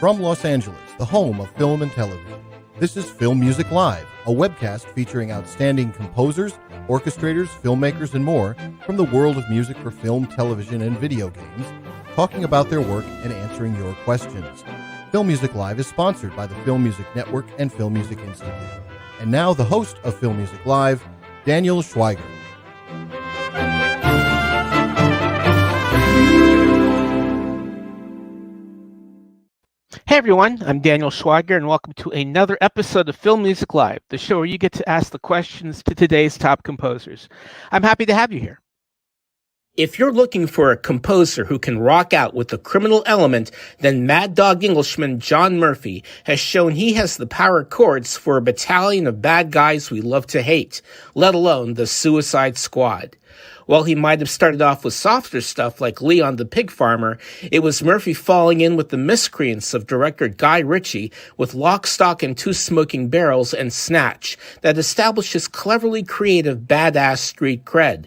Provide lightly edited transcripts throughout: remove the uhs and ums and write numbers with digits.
From Los Angeles, the home of film and television, this is Film Music Live, a webcast featuring outstanding composers, orchestrators, filmmakers, and more from the world of music for film, television, and video games, talking about their work and answering your questions. Film Music Live is sponsored by the Film Music Network and Film Music Institute. And now the host of Film Music Live, Daniel Schweiger. Hey everyone, I'm Daniel Schweiger and welcome to another episode of Film Music Live, the show where you get to ask the questions to today's top composers. I'm happy to have you here. If you're looking for a composer who can rock out with the criminal element, then Mad Dog Englishman John Murphy has shown he has the power chords for a battalion of bad guys we love to hate, let alone the Suicide Squad. While he might have started off with softer stuff like Leon the Pig Farmer, it was Murphy falling in with the miscreants of director Guy Ritchie with Lock, Stock, and Two Smoking Barrels and Snatch that established his cleverly creative badass street cred.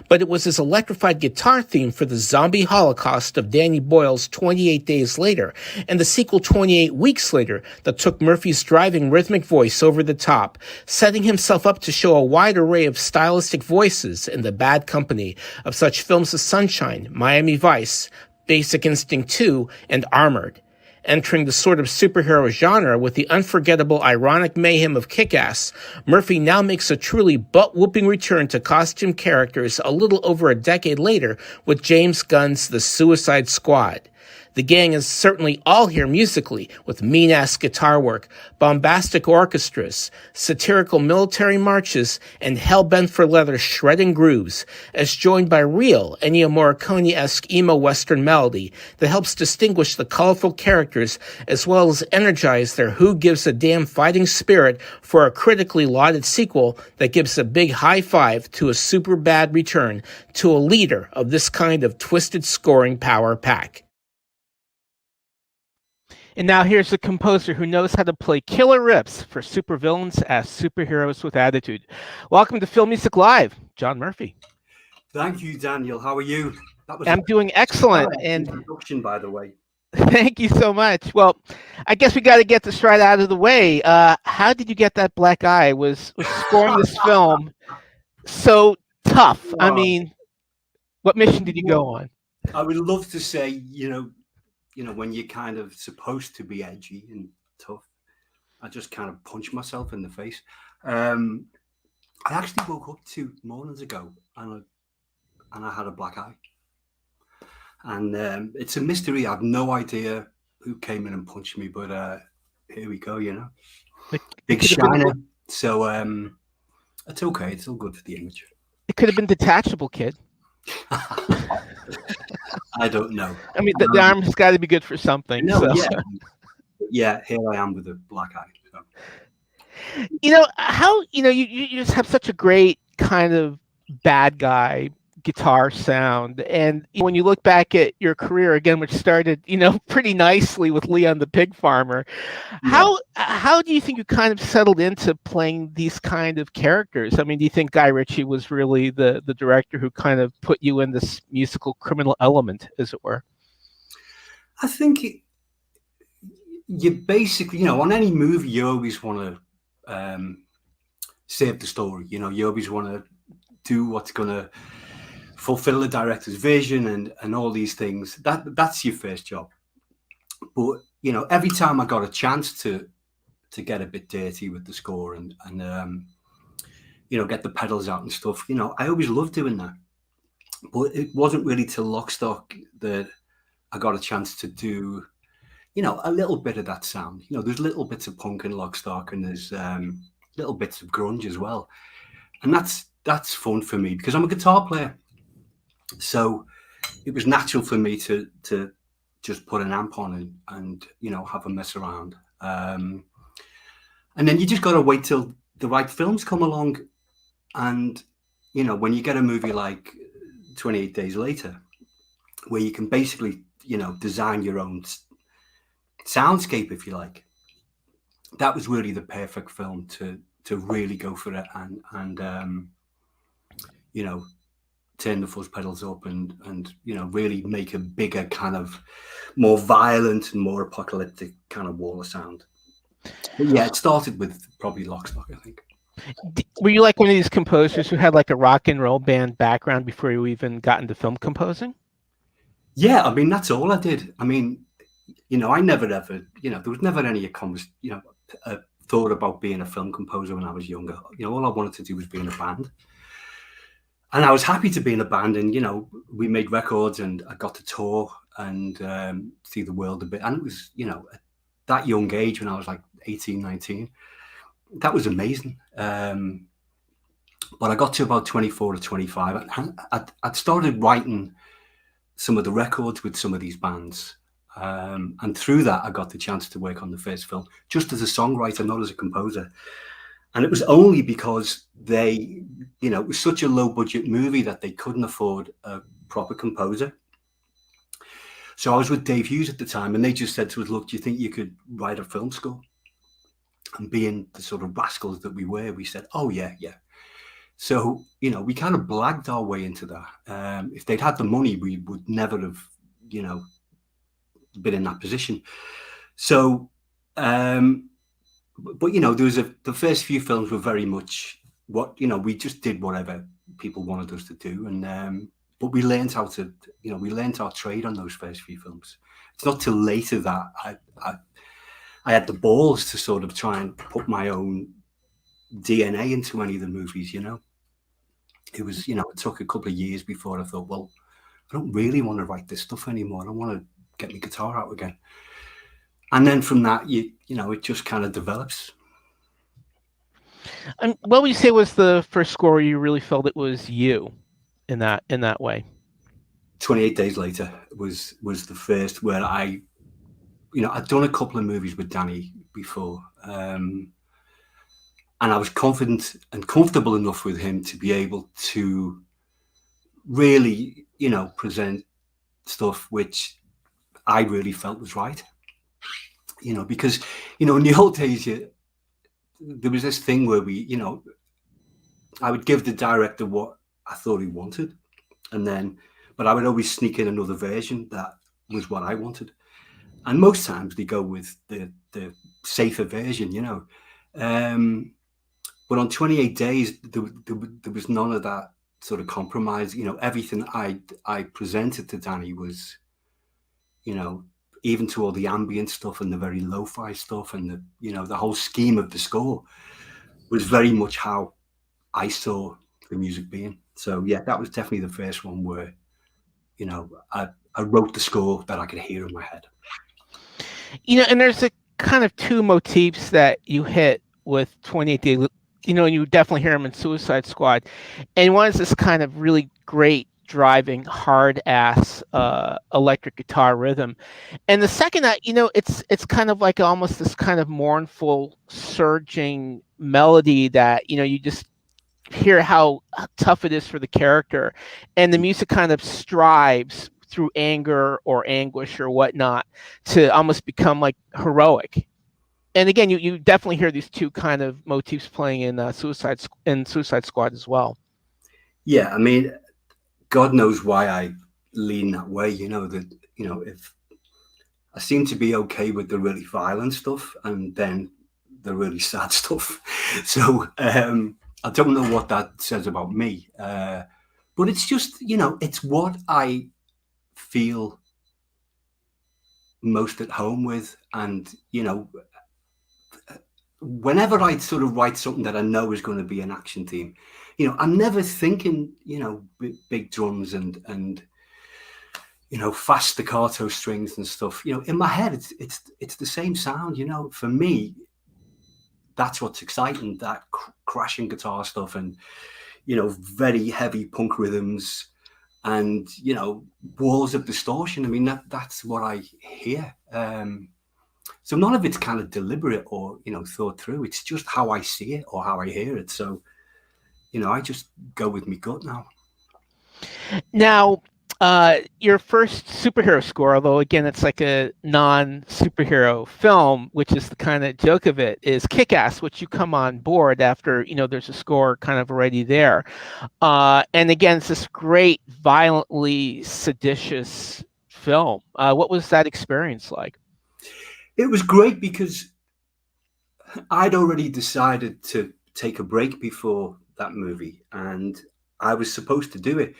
But it was his electrified guitar theme for the zombie holocaust of Danny Boyle's 28 Days Later and the sequel 28 Weeks Later that took Murphy's driving rhythmic voice over the top, setting himself up to show a wide array of stylistic voices in the bad company of such films as Sunshine, Miami Vice, Basic Instinct 2, and Armored. Entering the sort of superhero genre with the unforgettable ironic mayhem of Kick-Ass, Murphy now makes a truly butt-whooping return to costume characters a little over a decade later with James Gunn's The Suicide Squad. The gang is certainly all here musically, with mean-ass guitar work, bombastic orchestras, satirical military marches, and hell-bent-for-leather shredding grooves, as joined by real Ennio Morricone-esque emo western melody that helps distinguish the colorful characters as well as energize their who-gives-a-damn fighting spirit for a critically lauded sequel that gives a big high-five to a super bad return to a leader of this kind of twisted scoring power pack. And now here's a composer who knows how to play killer riffs for supervillains as superheroes with attitude. Welcome to Film Music Live, John Murphy. Thank you, Daniel. How are you? I'm doing excellent. And introduction, by the way. Thank you so much. Well, I guess we got to get this right out of the way. How did you get that black eye? Was scoring this film so tough? I mean, what mission did you go on? I would love to say, you know, when you're kind of supposed to be edgy and tough, I just kind of punched myself in the face. I actually woke up 2 mornings ago and I had a black eye. And it's a mystery. I have no idea who came in and punched me, but here we go, you know. Big shiner. So it's okay. It's all good for the image. It could have been detachable, kid. I don't know. I mean, the arm's got to be good for something. No, so. yeah. Here I am with a black eye. So. You know how you just have such a great kind of bad guy guitar sound, and when you look back at your career again, which started pretty nicely with Leon the Pig Farmer, how do you think you kind of settled into playing these kind of characters? I mean, do you think Guy Ritchie was really the director who kind of put you in this musical criminal element, as it were? I think you basically, on any movie, you always want to save the story. You always want to do what's going to fulfill the director's vision and all these things. That's your first job. But every time I got a chance to get a bit dirty with the score and get the pedals out and stuff, I always loved doing that. But it wasn't really till Lock, Stock that I got a chance to do a little bit of that sound. There's little bits of punk in Lock, Stock, and there's little bits of grunge as well, and that's fun for me because I'm a guitar player. So it was natural for me to just put an amp on and have a mess around. And then you just got to wait till the right films come along. And, when you get a movie like 28 Days Later, where you can basically, design your own soundscape, if you like, that was really the perfect film to really go for it and turn the fuzz pedals up and really make a bigger kind of more violent and more apocalyptic kind of wall of sound. But yeah, it started with probably Lock, Stock, I think. Were you like one of these composers who had like a rock and roll band background before you even got into film composing? Yeah, I mean, that's all I did. I mean, I never ever, there was never any thought about being a film composer when I was younger. All I wanted to do was be in a band. And I was happy to be in a band, and, we made records and I got to tour and see the world a bit. And it was, at that young age when I was like 18, 19, that was amazing. But I got to about 24 to 25. I'd started writing some of the records with some of these bands. And through that, I got the chance to work on the first film, just as a songwriter, not as a composer. And it was only because it was such a low budget movie that they couldn't afford a proper composer. So I was with Dave Hughes at the time, and they just said to us, look, do you think you could write a film score? And being the sort of rascals that we were, we said, oh, yeah. So, we kind of blagged our way into that. If they'd had the money, we would never have, been in that position. So, but there was the first few films were very much what we just did whatever people wanted us to do, and but we learned how to we learned our trade on those first few films. It's not till later that I had the balls to sort of try and put my own DNA into any of the movies. It was it took a couple of years before I thought, well, I don't really want to write this stuff anymore. I don't want to get my guitar out again. And then from that, it just kind of develops. And what would you say was the first score you really felt it was you in that way? 28 Days Later was the first where I'd done a couple of movies with Danny before. And I was confident and comfortable enough with him to be able to really, present stuff which I really felt was right. Because, in the old days, there was this thing where I would give the director what I thought he wanted, but I would always sneak in another version that was what I wanted. And most times they go with the safer version, But on 28 Days, there was none of that sort of compromise. Everything I presented to Danny was, even to all the ambient stuff and the very lo-fi stuff and the whole scheme of the score was very much how I saw the music being. So yeah, that was definitely the first one where, I wrote the score that I could hear in my head. And there's a kind of two motifs that you hit with 28 Days, and you definitely hear them in Suicide Squad. And one is this kind of really great driving hard ass electric guitar rhythm, and the second that it's kind of like almost this kind of mournful surging melody that you just hear how tough it is for the character, and the music kind of strives through anger or anguish or whatnot to almost become like heroic. And again, you definitely hear these two kind of motifs playing in Suicide Squad as well. Yeah, I mean, God knows why I lean that way. If I seem to be okay with the really violent stuff and then the really sad stuff. So I don't know what that says about me, but it's just it's what I feel most at home with, and whenever I sort of write something that I know is going to be an action theme, I'm never thinking, big drums and fast staccato strings and stuff. In my head, it's the same sound. For me, that's what's exciting. That crashing guitar stuff and very heavy punk rhythms and walls of distortion. I mean, that's what I hear. So none of it's kind of deliberate or, thought through. It's just how I see it or how I hear it. So, I just go with my gut now. Now, Your first superhero score, although again it's like a non-superhero film, which is the kind of joke of it, is Kick-Ass, which you come on board after there's a score kind of already there, and again it's this great, violently seditious film. What was that experience like? It was great because I'd already decided to take a break before that movie, and I was supposed to do it.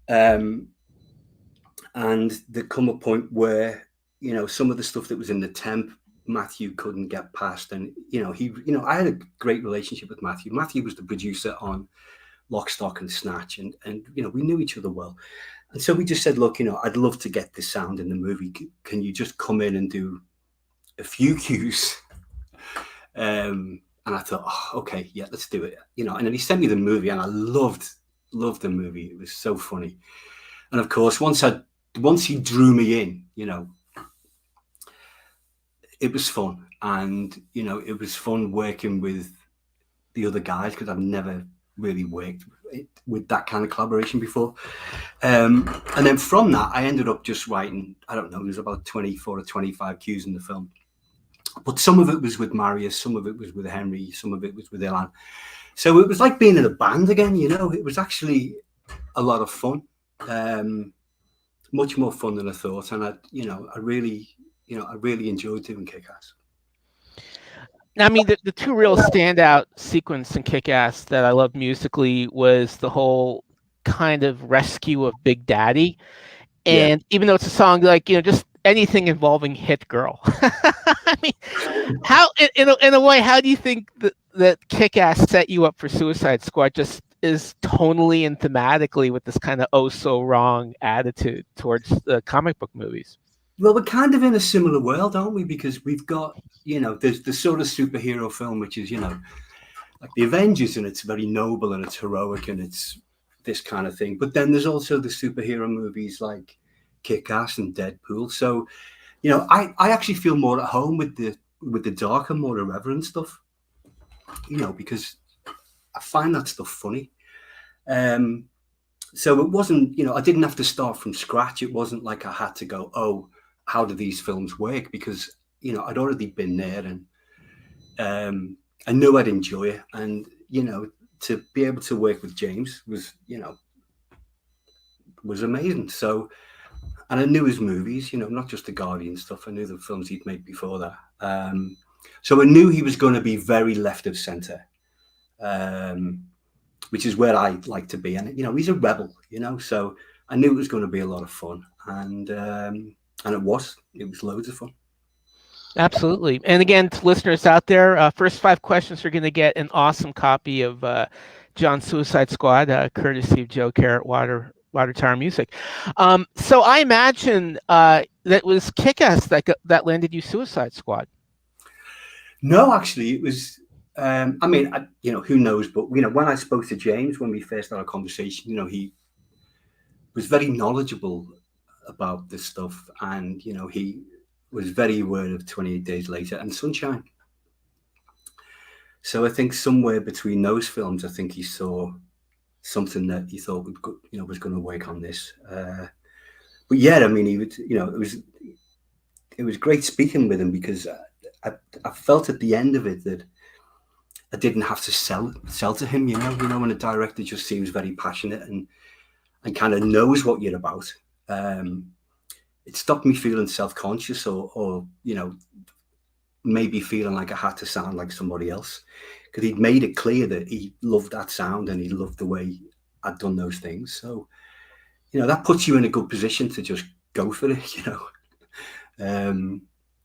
And there come a point where some of the stuff that was in the temp, Matthew couldn't get past, and I had a great relationship with Matthew. Matthew was the producer on Lock, Stock and Snatch, and we knew each other well, and so we just said, look, I'd love to get this sound in the movie. Can you just come in and do a few cues? And I thought, oh, okay, yeah, let's do it. And then he sent me the movie, and I loved the movie. It was so funny, and of course, once he drew me in, it was fun, and it was fun working with the other guys because I've never really worked with that kind of collaboration before. And then from that, I ended up just writing, I don't know, there's about 24 or 25 cues in the film. But some of it was with Marius, some of it was with Henry, some of it was with Ilan. So it was like being in a band again, It was actually a lot of fun, much more fun than I thought. And I really enjoyed doing Kick-Ass. I mean, the two real standout sequence in Kick-Ass that I love musically was the whole kind of rescue of Big Daddy. And even though it's a song like, just anything involving Hit Girl. I mean, how in a way, how do you think that Kick-Ass set you up for Suicide Squad? Just is tonally and thematically with this kind of oh so wrong attitude towards the comic book movies. Well, we're kind of in a similar world, aren't we? Because we've got, there's the sort of superhero film, which is, like the Avengers, and it's very noble and it's heroic and it's this kind of thing. But then there's also the superhero movies like Kick-Ass and Deadpool. So, I actually feel more at home with the darker, more irreverent stuff, because I find that stuff funny. So it wasn't, I didn't have to start from scratch. It wasn't like I had to go, oh, how do these films work? Because, I'd already been there, and I knew I'd enjoy it. And, to be able to work with James was amazing. So, and I knew his movies, not just the Guardian stuff. I knew the films he'd made before that. So I knew he was going to be very left of center, which is where I like to be. And, he's a rebel, so I knew it was going to be a lot of fun. And it was loads of fun. Absolutely. And again, to listeners out there, first 5 questions are going to get an awesome copy of John's Suicide Squad, courtesy of Joe Carrot Water Tower Music. So I imagine that was Kick-Ass that landed you Suicide Squad. No, actually, it was. Who knows? But when I spoke to James, when we first had our conversation, he was very knowledgeable about this stuff, and he was very aware of 28 Days Later and Sunshine. So I think somewhere between those films, I think he saw something that he thought would was going to work on this. But yeah, I mean, he would, it was great speaking with him, because I felt at the end of it that I didn't have to sell to him. When a director just seems very passionate and kind of knows what you're about. It stopped me feeling self-conscious or maybe feeling like I had to sound like somebody else, because he'd made it clear that he loved that sound and he loved the way I'd done those things. So, that puts you in a good position to just go for it,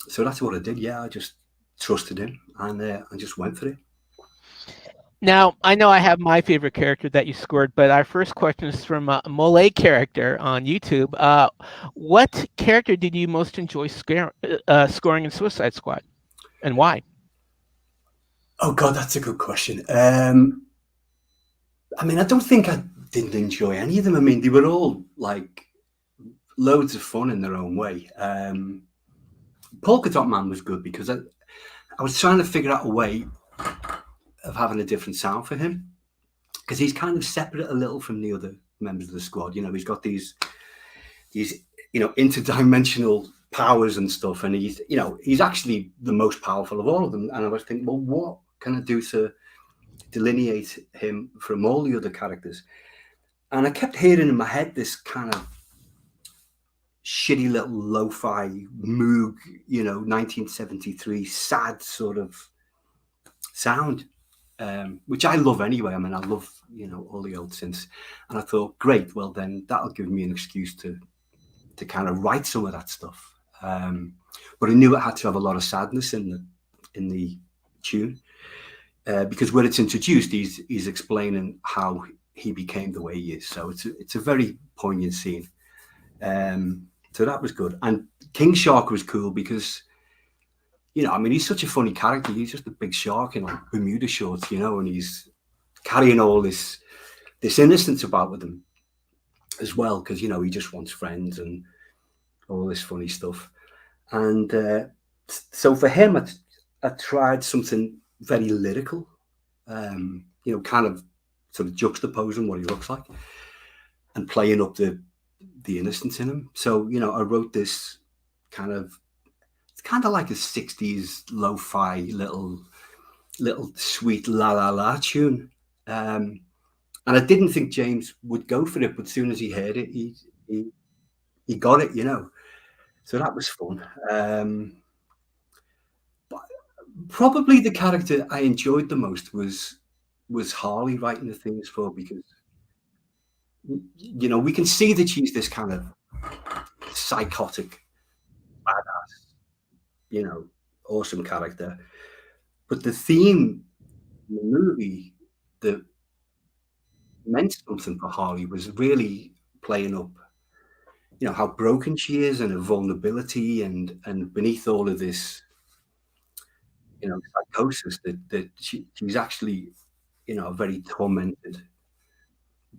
So that's what I did. Yeah, I just trusted him and just went for it. Now, I know I have my favorite character that you scored, but our first question is from a Mole character on YouTube. What character did you most enjoy scoring in Suicide Squad, and why? Oh, God, that's a good question. I don't think I didn't enjoy any of them. I mean, they were all like loads of fun in their own way. Polka Dot Man was good because I was trying to figure out a way of having a different sound for him, because he's kind of separate a little from the other members of the squad. You know, he's got these interdimensional powers and stuff, and he's actually the most powerful of all of them. And I was thinking, well, what can I do to delineate him from all the other characters? And I kept hearing in my head this kind of shitty little lo-fi Moog, 1973 sad sort of sound, which I love anyway. I mean, I love, all the old synths. And I thought, great, well then that'll give me an excuse to kind of write some of that stuff. But I knew it had to have a lot of sadness in the tune, because when it's introduced, he's explaining how he became the way he is. So it's a very poignant scene. So that was good. And King Shark was cool because, he's such a funny character. He's just a big shark in like Bermuda shorts, and he's carrying all this innocence about with him as well, because, he just wants friends and all this funny stuff. And so for him, I tried something very lyrical, kind of sort of juxtaposing what he looks like and playing up the innocence in him. So, I wrote this it's kind of like a 60s lo-fi little sweet la la la tune. And I didn't think James would go for it, but as soon as he heard it, he got it, So that was fun. But probably the character I enjoyed the most was Harley writing the things for, because we can see that she's this kind of psychotic, badass, awesome character. But the theme in the movie that meant something for Harley was really playing up, how broken she is and her vulnerability, and beneath all of this, psychosis, that she's actually, a very tormented,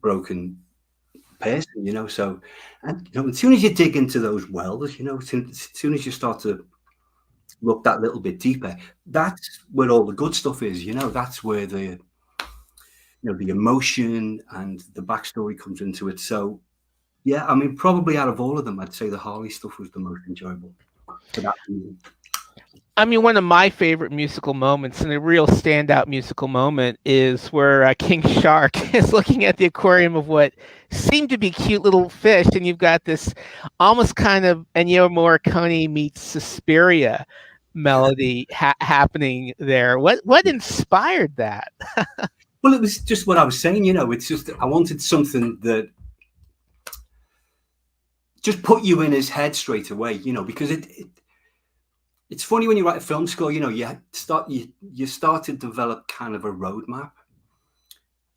broken person, so, and as soon as you dig into those wells, as soon as you start to look that little bit deeper, that's where all the good stuff is, that's where the emotion and the backstory comes into it. So yeah, I mean, probably out of all of them, I'd say the Harley stuff was the most enjoyable for that reason. I mean, one of my favorite musical moments, and a real standout musical moment, is where King Shark is looking at the aquarium of what seem to be cute little fish, and you've got this almost kind of Ennio Morricone meets Suspiria melody happening there. What inspired that? Well, it was just what I was saying, it's just, I wanted something that just put you in his head straight away, because it's funny when you write a film score, you start to develop kind of a roadmap,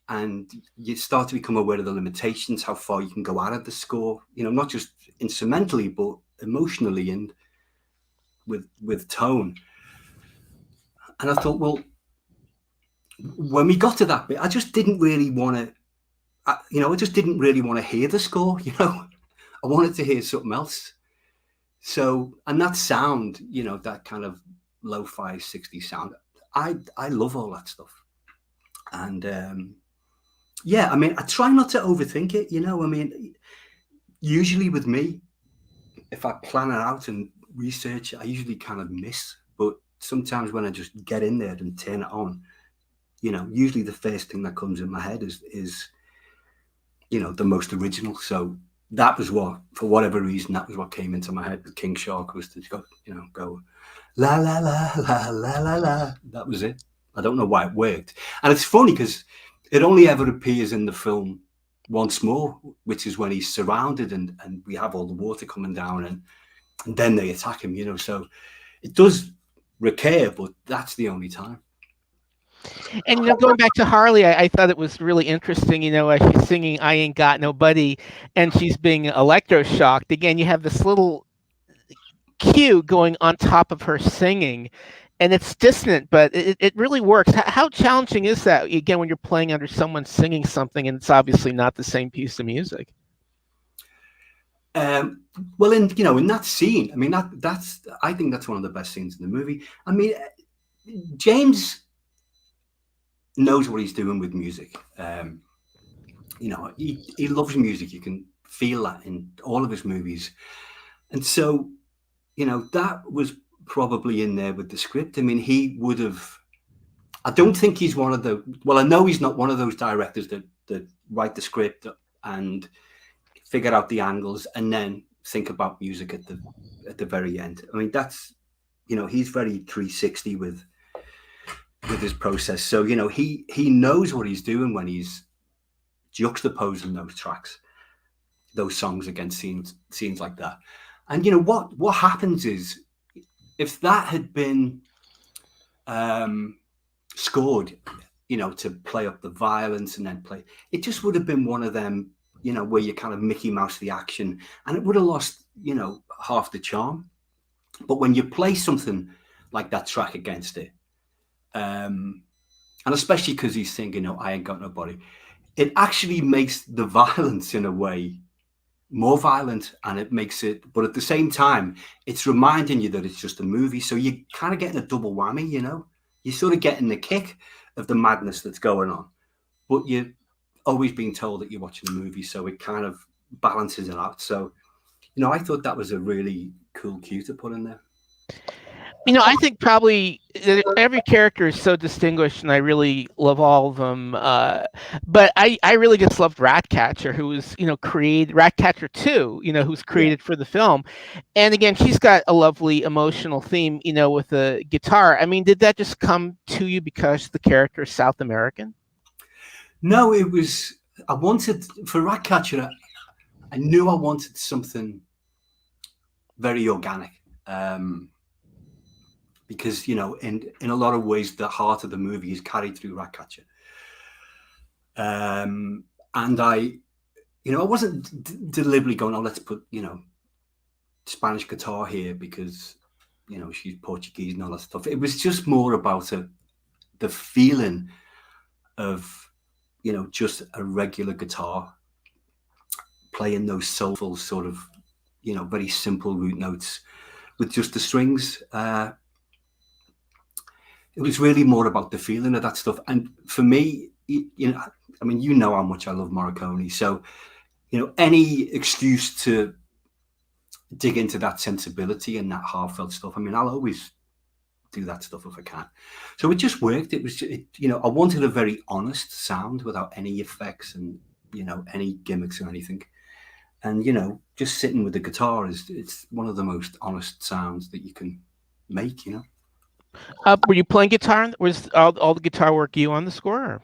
and you start to become aware of the limitations, how far you can go out of the score, not just instrumentally, but emotionally and with tone. And I thought, well, when we got to that bit, I just didn't really want to, I just didn't really want to hear the score, I wanted to hear something else. So, and that sound, that kind of lo-fi 60s sound, I love all that stuff. And yeah, I mean, I try not to overthink it, I mean, usually with me, if I plan it out and research, I usually kind of miss. But sometimes when I just get in there and turn it on, usually the first thing that comes in my head is the most original. So that was what, for whatever reason, that was what came into my head with King Shark, was to go la la la la la la la. That was it. I don't know why it worked. And it's funny because it only ever appears in the film once more, which is when he's surrounded and we have all the water coming down and then they attack him, so it does recur, but that's the only time. And going back to Harley, I thought it was really interesting, she's singing "I Ain't Got Nobody" and she's being electroshocked. Again, you have this little cue going on top of her singing, and it's dissonant, but it really works. How challenging is that, again, when you're playing under someone singing something and it's obviously not the same piece of music? Well, in that scene, I mean, I think that's one of the best scenes in the movie. I mean, James knows what he's doing with music. You know, he loves music. You can feel that in all of his movies. And so, you know, that was probably in there with the script. I mean, he would have. I don't think he's one of the. Well, I know he's not one of those directors that write the script and figure out the angles and then think about music at the very end. I mean, that's, you know, he's very 360 with his process. So, you know, he knows what he's doing when he's juxtaposing those tracks, those songs against scenes like that. And you know what happens is, if that had been scored, you know, to play up the violence and then play, it just would have been one of them, you know, where you kind of Mickey Mouse the action, and it would have lost, you know, half the charm. But when you play something like that track against it, and especially because he's thinking, "No, I ain't got nobody," it actually makes the violence in a way more violent, and it makes it, but at the same time, it's reminding you that it's just a movie. So you're kind of getting a double whammy, you know? You're sort of getting the kick of the madness that's going on, but you're always being told that you're watching a movie. So it kind of balances it out. So, you know, I thought that was a really cool cue to put in there. You know, I think probably every character is so distinguished, and I really love all of them. But I really just loved Ratcatcher, who was, you know, created Ratcatcher 2, you know, who's created for the film. And again, she's got a lovely emotional theme, you know, with the guitar. I mean, did that just come to you because the character is South American? No, it was, I wanted, for Ratcatcher, I knew I wanted something very organic. Because, you know, in a lot of ways, the heart of the movie is carried through Ratcatcher. And I, you know, I wasn't deliberately going, "Oh, let's put, you know, Spanish guitar here because, you know, she's Portuguese and all that stuff." It was just more about the feeling of, you know, just a regular guitar playing those soulful sort of, you know, very simple root notes with just the strings. It was really more about the feeling of that stuff. And for me, you know, I mean, you know how much I love Morricone. So, you know, any excuse to dig into that sensibility and that heartfelt stuff, I mean, I'll always do that stuff if I can. So it just worked. It was, you know, I wanted a very honest sound without any effects and, you know, any gimmicks or anything. And, you know, just sitting with the guitar it's one of the most honest sounds that you can make, you know. Were you playing guitar? Was all the guitar work you on the score? Or?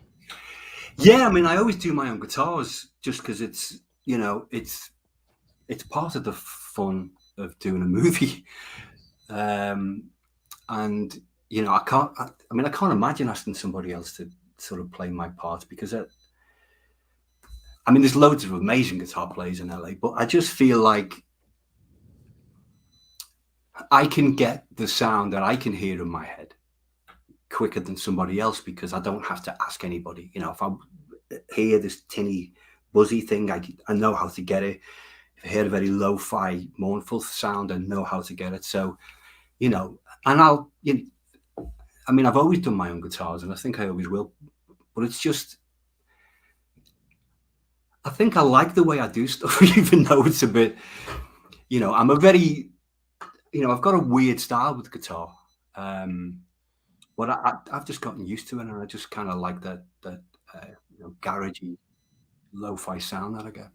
Yeah, I mean, I always do my own guitars just because it's, you know, it's part of the fun of doing a movie. And, you know, I can't imagine asking somebody else to sort of play my part because I mean, there's loads of amazing guitar players in LA, but I just feel like I can get the sound that I can hear in my head quicker than somebody else because I don't have to ask anybody. You know, if I hear this tinny buzzy thing, I know how to get it. If I hear a very lo-fi mournful sound, I know how to get it. So, you know, and I mean, I've always done my own guitars and I think I always will, but it's just, I think I like the way I do stuff, even though it's a bit, you know, I'm a very, you know, I've got a weird style with guitar. But I've just gotten used to it, and I just kind of like that you know, garagey, lo-fi sound that I get.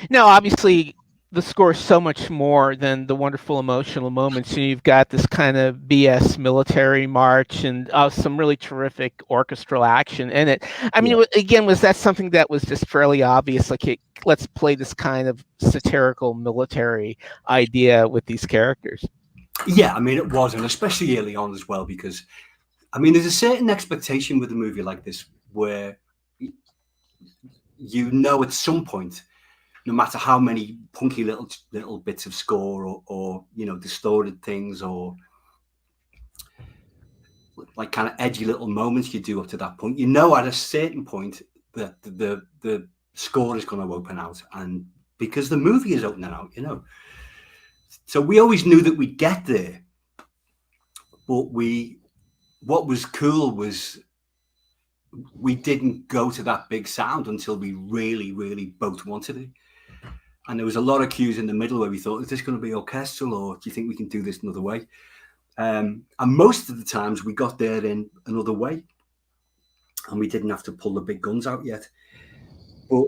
No, obviously the score is so much more than the wonderful emotional moments. You've got this kind of BS military march and some really terrific orchestral action in it. I mean, again, was that something that was just fairly obvious? Like, hey, let's play this kind of satirical military idea with these characters. Yeah, I mean, it was, and especially early on as well, because, I mean, there's a certain expectation with a movie like this where, you know, at some point, no matter how many punky little bits of score or you know, distorted things or like kind of edgy little moments you do up to that point, you know, at a certain point that the score is going to open out, and because the movie is opening out, you know. So we always knew that we'd get there, but what was cool was we didn't go to that big sound until we really, really both wanted it. And there was a lot of cues in the middle where we thought, is this going to be orchestral, or do you think we can do this another way? And most of the times we got there in another way, and we didn't have to pull the big guns out yet. But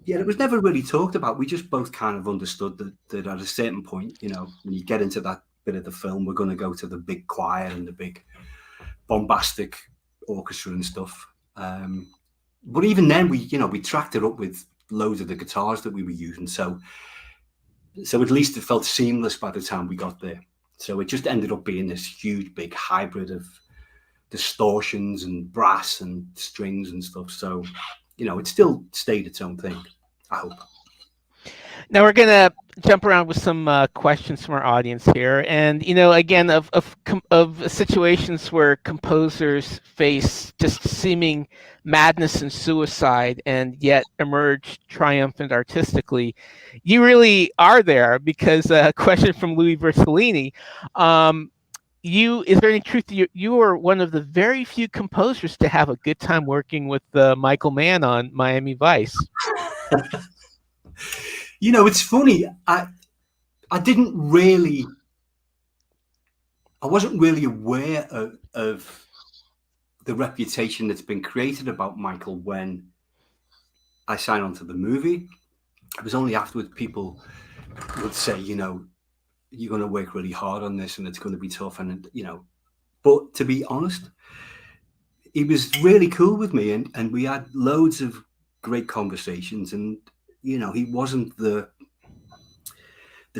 yeah, it was never really talked about. We just both kind of understood that at a certain point, you know, when you get into that bit of the film, we're going to go to the big choir and the big bombastic orchestra and stuff. But even then, we tracked it up with loads of the guitars that we were using. So at least it felt seamless by the time we got there. So it just ended up being this huge, big hybrid of distortions and brass and strings and stuff. So, you know, it still stayed its own thing, I hope. Now we're gonna jump around with some questions from our audience here, and you know, again, of situations where composers face just seeming madness and suicide, and yet emerge triumphant artistically. You really are there, because a question from Louis Bertolini. Is there any truth to you are one of the very few composers to have a good time working with Michael Mann on Miami Vice? You know, it's funny. I wasn't really aware of the reputation that's been created about Michael when I signed on to the movie. It was only afterwards people would say, you know, you're going to work really hard on this and it's going to be tough. And, you know, but to be honest, he was really cool with me, and we had loads of great conversations. And, you know, he wasn't the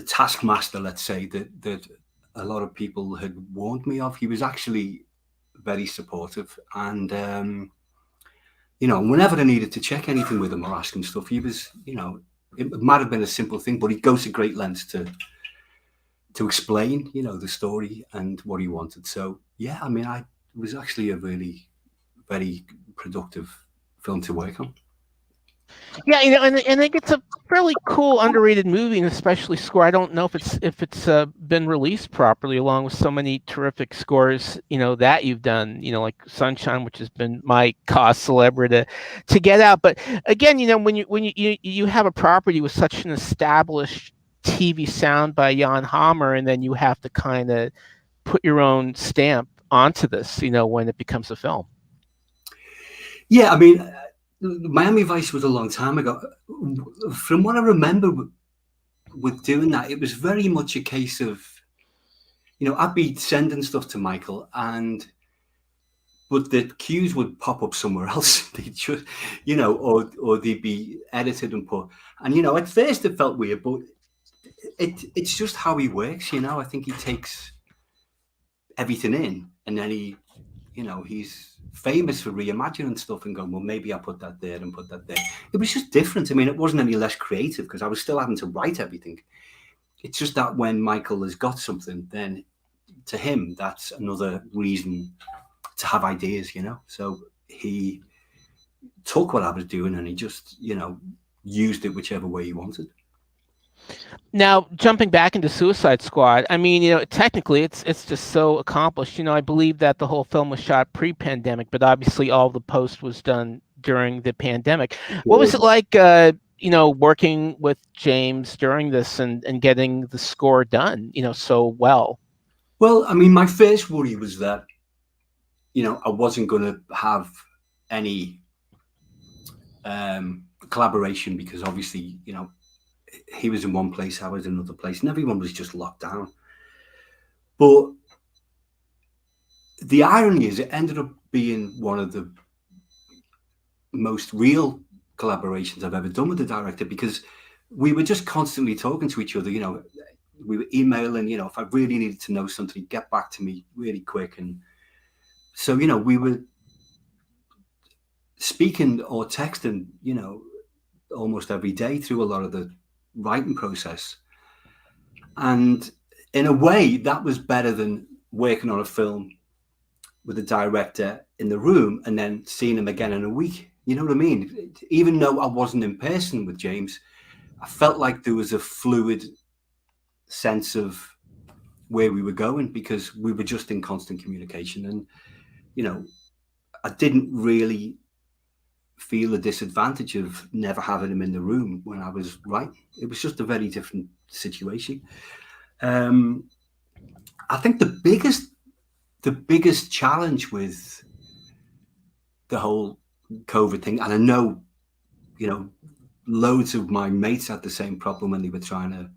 taskmaster, let's say, that a lot of people had warned me of. He was actually very supportive, and you know, whenever I needed to check anything with him or ask him stuff, he was, you know, it might have been a simple thing, but he'd go to great lengths to explain, you know, the story and what he wanted. So yeah, I mean, it was actually a really very productive film to work on. Yeah, you know, and I think it's a fairly cool, underrated movie, and especially score. I don't know if it's been released properly, along with so many terrific scores, you know, that you've done. You know, like Sunshine, which has been my cause célèbre to get out. But again, you know, when you have a property with such an established TV sound by Jan Hammer, and then you have to kind of put your own stamp onto this, you know, when it becomes a film. Yeah, I mean, Miami Vice was a long time ago. From what I remember with doing that, it was very much a case of, you know, I'd be sending stuff to Michael, but the cues would pop up somewhere else. They'd just, you know, or they'd be edited and put. And, you know, at first it felt weird, but it's just how he works, you know. I think he takes everything in, and then he's famous for reimagining stuff and going, well, maybe I'll put that there and put that there. It was just different. I mean, it wasn't any less creative because I was still having to write everything. It's just that when Michael has got something, then to him, that's another reason to have ideas, you know. So he took what I was doing and he just, you know, used it whichever way he wanted. Now, jumping back into Suicide Squad, I mean, you know, technically it's just so accomplished. You know, I believe that the whole film was shot pre-pandemic, but obviously all the post was done during the pandemic. What was it like, you know, working with James during this and getting the score done, you know, so well? Well, I mean, my first worry was that, you know, I wasn't going to have any collaboration because obviously, you know, he was in one place, I was in another place, and everyone was just locked down. But the irony is it ended up being one of the most real collaborations I've ever done with the director, because we were just constantly talking to each other. You know, we were emailing, you know, if I really needed to know something, he'd get back to me really quick. And so, you know, we were speaking or texting, you know, almost every day through a lot of the writing process. And in a way, that was better than working on a film with a director in the room and then seeing him again in a week. You know what I mean? Even though I wasn't in person with James, I felt like there was a fluid sense of where we were going because we were just in constant communication. And, you know, I didn't really feel the disadvantage of never having him in the room when I was writing. It was just a very different situation. I think the biggest challenge with the whole COVID thing, and I know, loads of my mates had the same problem when they were trying to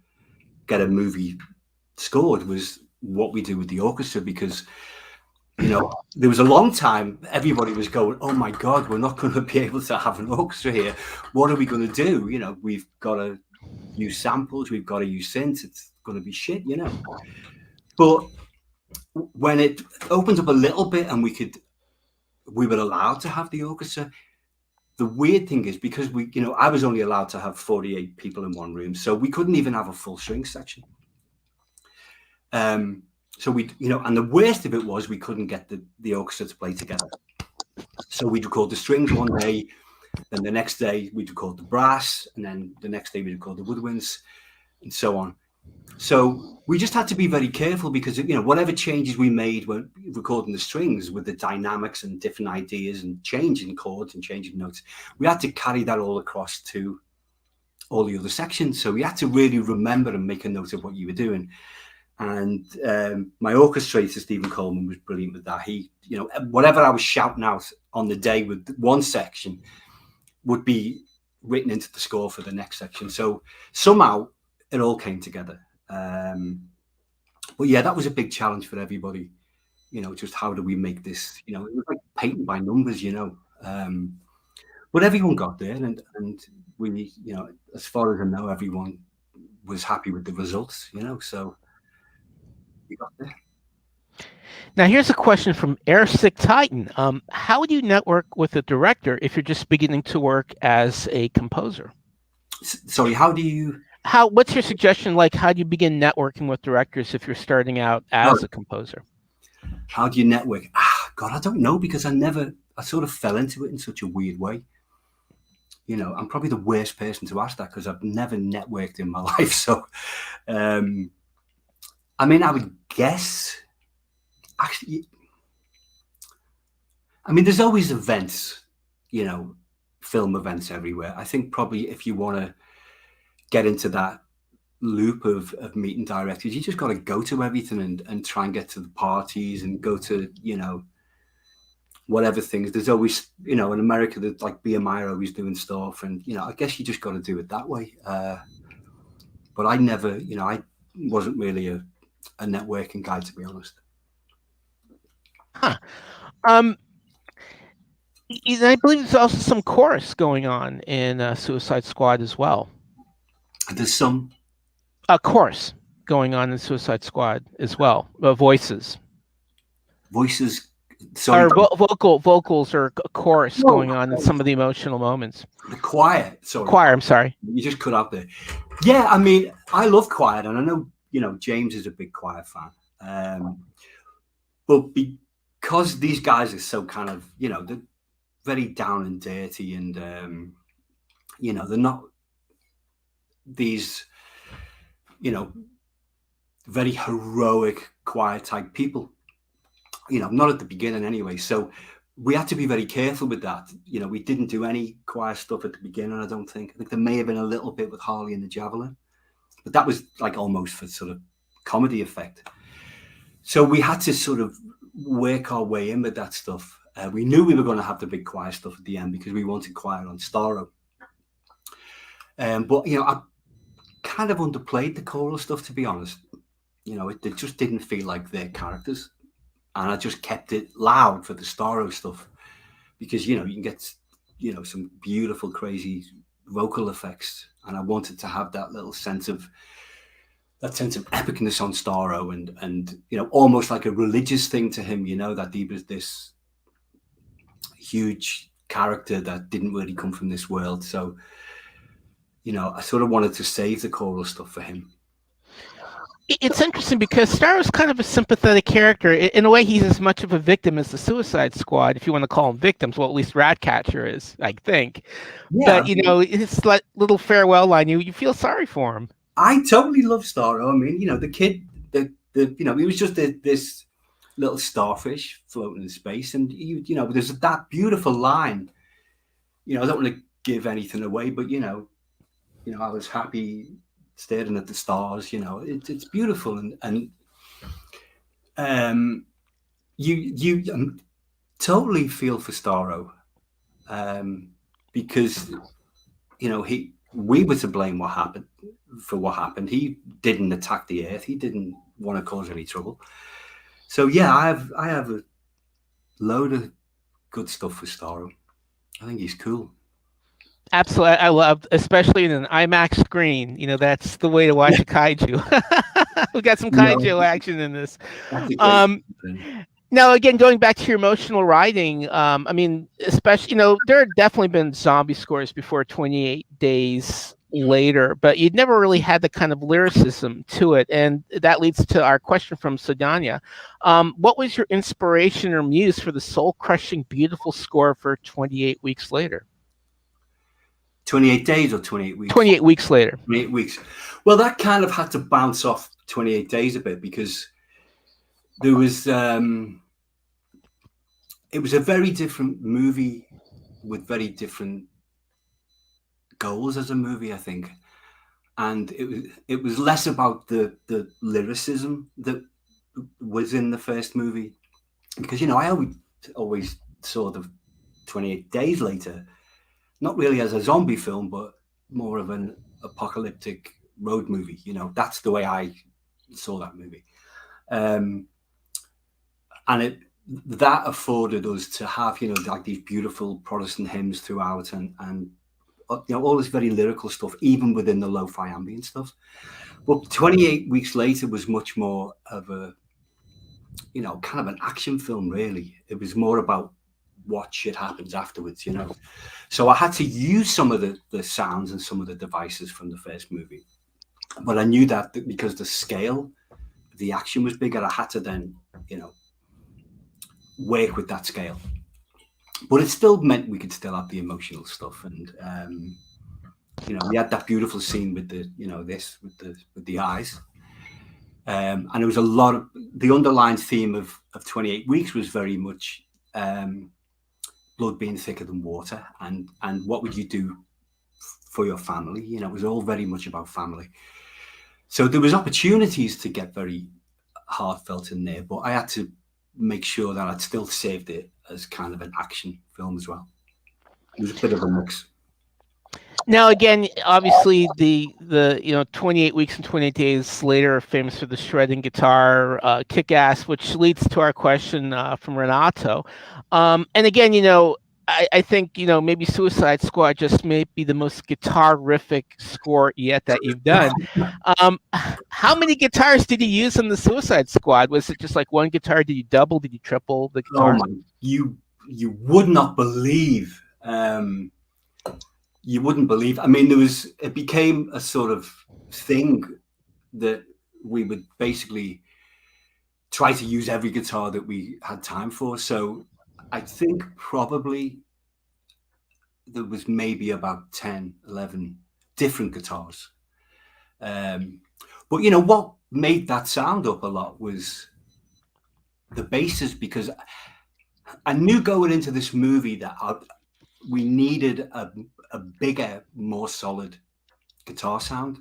get a movie scored, was what we do with the orchestra, because there was a long time everybody was going, oh my God, we're not going to be able to have an orchestra here. What are we going to do? We've got to use samples, we've got to use synths, it's going to be shit, But when it opened up a little bit and we were allowed to have the orchestra, the weird thing is, because I was only allowed to have 48 people in one room, so we couldn't even have a full string section. So and the worst of it was we couldn't get the orchestra to play together. So we'd record the strings one day, then the next day we'd record the brass, and then the next day we'd record the woodwinds, and so on. So we just had to be very careful, because whatever changes we made when recording the strings, with the dynamics and different ideas and changing chords and changing notes, we had to carry that all across to all the other sections. So we had to really remember and make a note of what you were doing. And my orchestrator, Stephen Coleman, was brilliant with that. He, whatever I was shouting out on the day with one section would be written into the score for the next section. So somehow it all came together. But yeah, that was a big challenge for everybody. Just how do we make this? It was like painting by numbers. But everyone got there, and we, as far as I know, everyone was happy with the results. So. You got there. Now, here's a question from Airsick Titan. How would you network with a director if you're just beginning to work as a composer? Sorry, what's your suggestion? Like, how do you begin networking with directors if you're starting out as a composer? How do you network? God, I don't know, because I sort of fell into it in such a weird way. I'm probably the worst person to ask that, because I've never networked in my life. So, I would guess, actually, there's always events, film events everywhere. I think probably if you want to get into that loop of meeting directors, you just got to go to everything and try and get to the parties and go to, whatever things. There's always, in America, there's like BMI are always doing stuff. And, I guess you just got to do it that way. But I never, I wasn't really a networking guy, to be honest. I believe there's also some chorus going on in Suicide Squad as well. There's some chorus going on in Suicide Squad as well. Voices. Sorry, vocals or chorus going on in some of the emotional moments. The choir. Sorry. Choir. I'm sorry. You just cut out there. Yeah, I love choir, and I know James is a big choir fan. But because these guys are so kind of, they're very down and dirty, and they're not these, very heroic choir type people. Not at the beginning anyway. So we had to be very careful with that. We didn't do any choir stuff at the beginning, I don't think. I think there may have been a little bit with Harley and the Javelin, but that was like almost for sort of comedy effect. So we had to sort of work our way in with that stuff. We knew we were going to have the big choir stuff at the end, because we wanted choir on Starro. But, I kind of underplayed the choral stuff, to be honest. It just didn't feel like their characters. And I just kept it loud for the Starro stuff, because, you can get, some beautiful, crazy vocal effects. And I wanted to have that little sense of epicness on Starro, and almost like a religious thing to him, that he was this huge character that didn't really come from this world. So, I sort of wanted to save the choral stuff for him. It's interesting because Starro's kind of a sympathetic character. In a way, he's as much of a victim as the Suicide Squad, if you want to call them victims. Well, at least Ratcatcher is, I think. Yeah. But, his like little farewell line, you feel sorry for him. I totally love Starro. The kid, he was just this little starfish floating in space. And, there's that beautiful line you know, I don't want to give anything away, but you know, I was happy staring at the stars. You know, it's beautiful, and you totally feel for Starro, because you know we were to blame for what happened. He didn't attack the Earth. He didn't want to cause any trouble. So yeah, I have a load of good stuff for Starro. I think he's cool. Absolutely, I love, especially in an IMAX screen. You know, that's the way to watch a kaiju. We got some kaiju action in this. Now, again, going back to your emotional writing, I mean, especially, you know, there had definitely been zombie scores before 28 Days Later, but you'd never really had the kind of lyricism to it. And that leads to our question from Sedania. What was your inspiration or muse for the soul-crushing, beautiful score for 28 Weeks Later? 28 days or 28 weeks? 28 weeks later. 28 weeks. Well, that kind of had to bounce off 28 days a bit, because there was it was a very different movie with very different goals as a movie, I think. And it was less about the lyricism that was in the first movie, because, you know, I always saw the 28 Days Later not really as a zombie film, but more of an apocalyptic road movie. You know, that's the way I saw that movie. And that afforded us to have, you know, like these beautiful Protestant hymns throughout, and you know, all this very lyrical stuff, even within the lo-fi ambient stuff. But 28 Weeks Later was much more of a, you know, kind of an action film, really. It was more about what shit happens afterwards, you know. So I had to use some of the sounds and some of the devices from the first movie. But I knew that because the scale, the action was bigger, I had to then, you know, work with that scale. But it still meant we could still have the emotional stuff. And, you know, we had that beautiful scene with the, you know, this, with the eyes. And it was a lot of, the underlying theme of 28 Weeks was very much blood being thicker than water, and what would you do for your family? You know, it was all very much about family. So there was opportunities to get very heartfelt in there, but I had to make sure that I'd still saved it as kind of an action film as well. It was a bit of a mix. Now, again, obviously, the you know, 28 Weeks and 28 Days Later are famous for the shredding guitar, kick-ass, which leads to our question from Renato. And again, you know, I think, you know, maybe Suicide Squad just may be the most guitar-rific score yet that you've done. How many guitars did you use in the Suicide Squad? Was it just like one guitar? Did you double? Did you triple the guitars? Oh my, you would not believe. You wouldn't believe. I mean, it became a sort of thing that we would basically try to use every guitar that we had time for. So I think probably there was maybe about 10, 11 different guitars. But, you know, what made that sound up a lot was the basses, because I knew going into this movie that we needed a bigger, more solid guitar sound.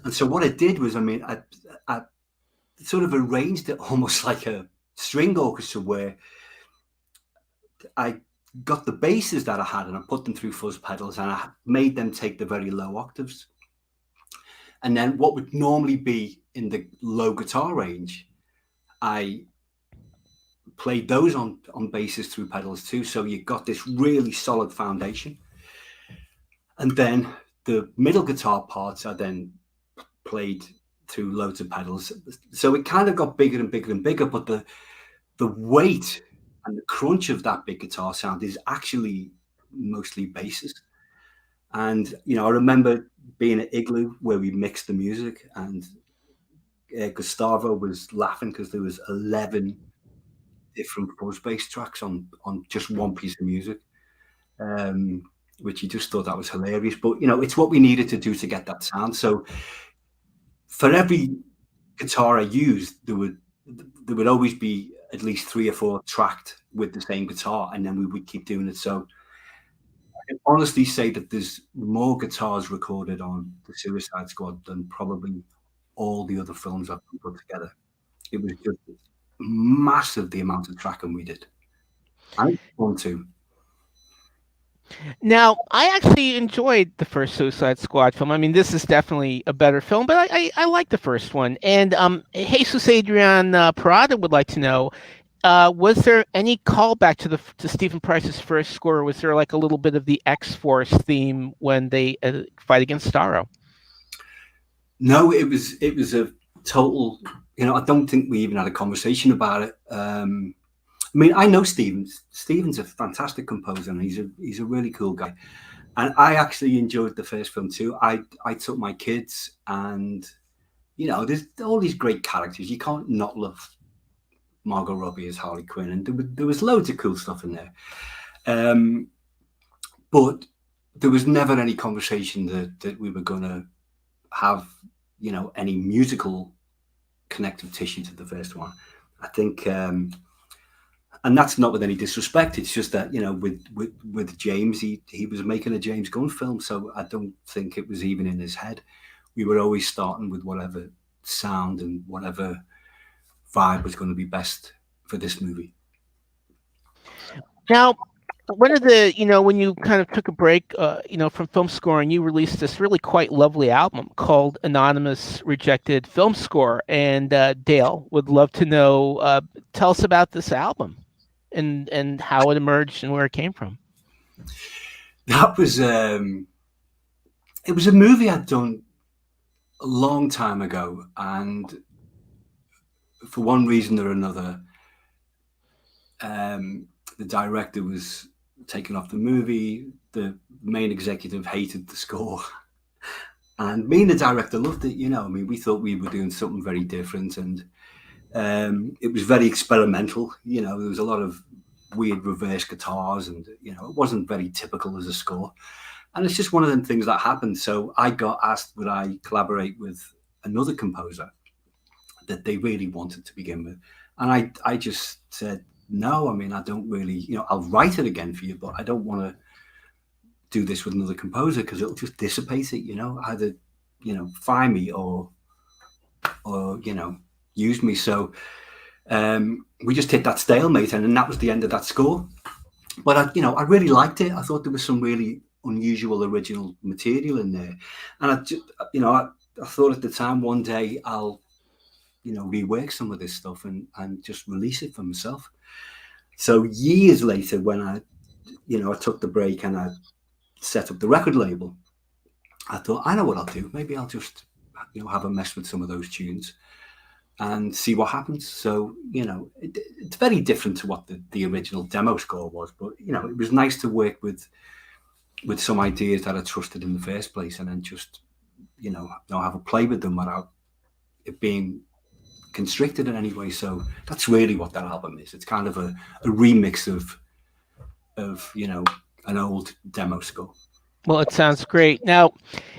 And so what I did was, I mean, I sort of arranged it almost like a string orchestra, where I got the basses that I had and I put them through fuzz pedals, and I made them take the very low octaves. And then what would normally be in the low guitar range, I played those on basses through pedals too. So you got this really solid foundation. And then the middle guitar parts I then played through loads of pedals. So it kind of got bigger and bigger and bigger, but the weight and the crunch of that big guitar sound is actually mostly basses. And, you know, I remember being at Igloo where we mixed the music, and Gustavo was laughing because there was 11 different fuzz bass tracks on just one piece of music, which he just thought that was hilarious. But, you know, it's what we needed to do to get that sound. So for every guitar I used, there would always be at least 3 or 4 tracked with the same guitar, and then we would keep doing it. So can honestly say that there's more guitars recorded on the Suicide Squad than probably all the other films I've put together. It was just massive, the amount of tracking we did. And it's fun too. Now, I actually enjoyed the first Suicide Squad film. I mean, this is definitely a better film, but I like the first one. And Jesus Adrian Parada would like to know, was there any callback to Stephen Price's first score? Was there like a little bit of the X-Force theme when they fight against Starro? No, it was a total. I don't think we even had a conversation about it. I mean, I know Stevens. Stevens a fantastic composer, and he's a really cool guy. And I actually enjoyed the first film too. I took my kids, and there's all these great characters. You can't not love Margot Robbie as Harley Quinn, and there was loads of cool stuff in there. But there was never any conversation that we were going to have, any musical connective tissue to the first one. I think. And that's not with any disrespect. It's just that, with James, he was making a James Gunn film. So I don't think it was even in his head. We were always starting with whatever sound and whatever vibe was going to be best for this movie. Now, one of the, when you kind of took a break, from film scoring, you released this really quite lovely album called Anonymous Rejected Film Score. And Dale would love to know, tell us about this album. And how it emerged and where it came from. That was it was a movie I'd done a long time ago, and for one reason or another, the director was taken off the movie. The main executive hated the score, and me and the director loved it. I mean, we thought we were doing something very different, and it was very experimental. There was a lot of weird reverse guitars, and it wasn't very typical as a score. And it's just one of them things that happened. So I got asked would I collaborate with another composer that they really wanted to begin with, and I just said no. I mean, I don't really, I'll write it again for you, but I don't want to do this with another composer because it'll just dissipate it. Either fire me or use me. So we just hit that stalemate, and then that was the end of that score. But I really liked it. I thought there was some really unusual original material in there, and I thought at the time one day I'll rework some of this stuff and just release it for myself. So years later, when I took the break and I set up the record label, I thought, I know what I'll do. Maybe I'll just have a mess with some of those tunes and see what happens. So, it's very different to what the original demo score was, but, it was nice to work with some ideas that I trusted in the first place, and then just, have a play with them without it being constricted in any way. So that's really what that album is. It's kind of a remix of an old demo score. Well, it sounds great. Now,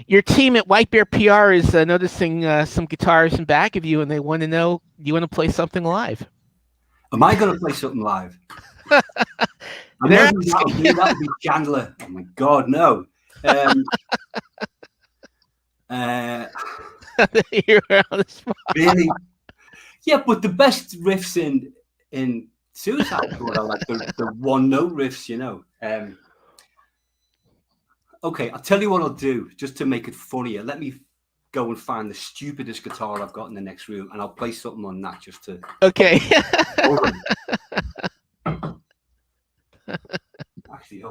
your team at White Bear PR is noticing some guitars in back of you, and they want to know, do you want to play something live? Am I going to play something live? I know that would be Chandler. Oh my God, no. You're on the spot. Really? Yeah, but the best riffs in Suicide Squad are like the one note riffs, Okay, I'll tell you what I'll do, just to make it funnier. Let me go and find the stupidest guitar I've got in the next room, and I'll play something on that just to... Okay. Actually,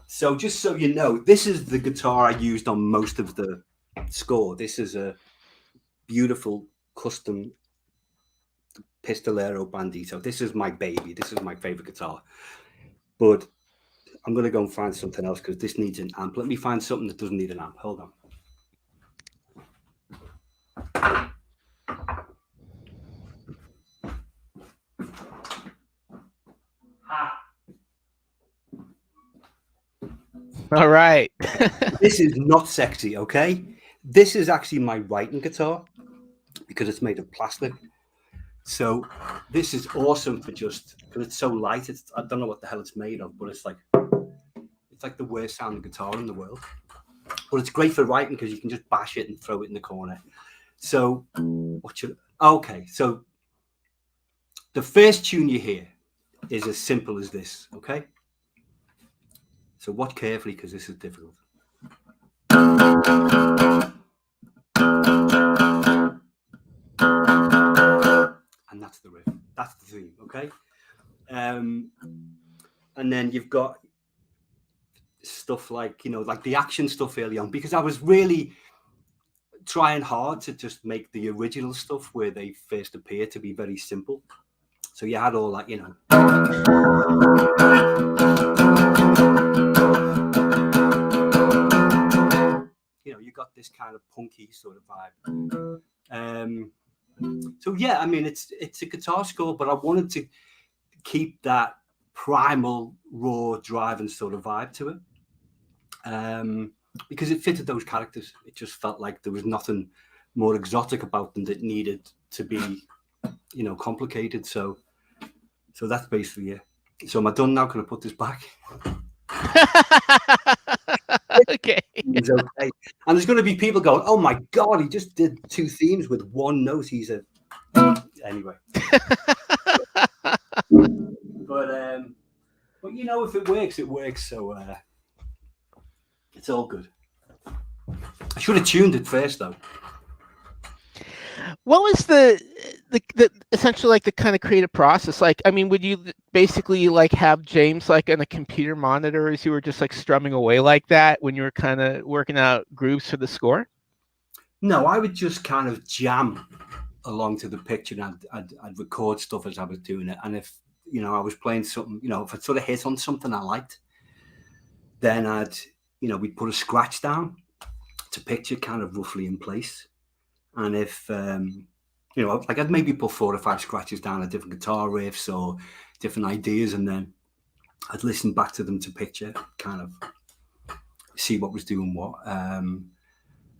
So just so you know, this is the guitar I used on most of the score. This is a beautiful custom Pistolero Bandito. This is my baby. This is my favorite guitar. But I'm going to go and find something else because this needs an amp. Let me find something that doesn't need an amp. Hold on. All right. This is not sexy, okay? This is actually my writing guitar because it's made of plastic. So this is awesome for just because it's so light. I don't know what the hell it's made of, but it's like the worst sounding guitar in the world. But it's great for writing because you can just bash it and throw it in the corner. So okay, so the first tune you hear is as simple as this, okay? So watch carefully because this is difficult. And that's the riff. That's the theme, okay? And then you've got stuff like, like the action stuff early on, because I was really trying hard to just make the original stuff where they first appear to be very simple. So you had all that, you got this kind of punky sort of vibe. So yeah, I mean, it's a guitar score, but I wanted to keep that primal, raw, driving sort of vibe to it, because it fitted those characters. It just felt like there was nothing more exotic about them that needed to be, complicated. So that's basically it. So am I done now? Can I put this back? Okay. It's okay. And there's going to be people going, "Oh my God, he just did 2 themes with 1 note." Anyway. But if it works, it works. So it's all good. I should have tuned it first, though. What was the essentially like the kind of creative process? Like, I mean, would you basically like have James like on a computer monitor as you were just like strumming away like that when you were kind of working out grooves for the score? No, I would just kind of jam along to the picture, and I'd record stuff as I was doing it. And if I was playing something, if I sort of hit on something I liked, then we'd put a scratch down to picture kind of roughly in place. And if, like I'd maybe put 4 or 5 scratches down at different guitar riffs or different ideas, and then I'd listen back to them to picture, kind of see what was doing what. And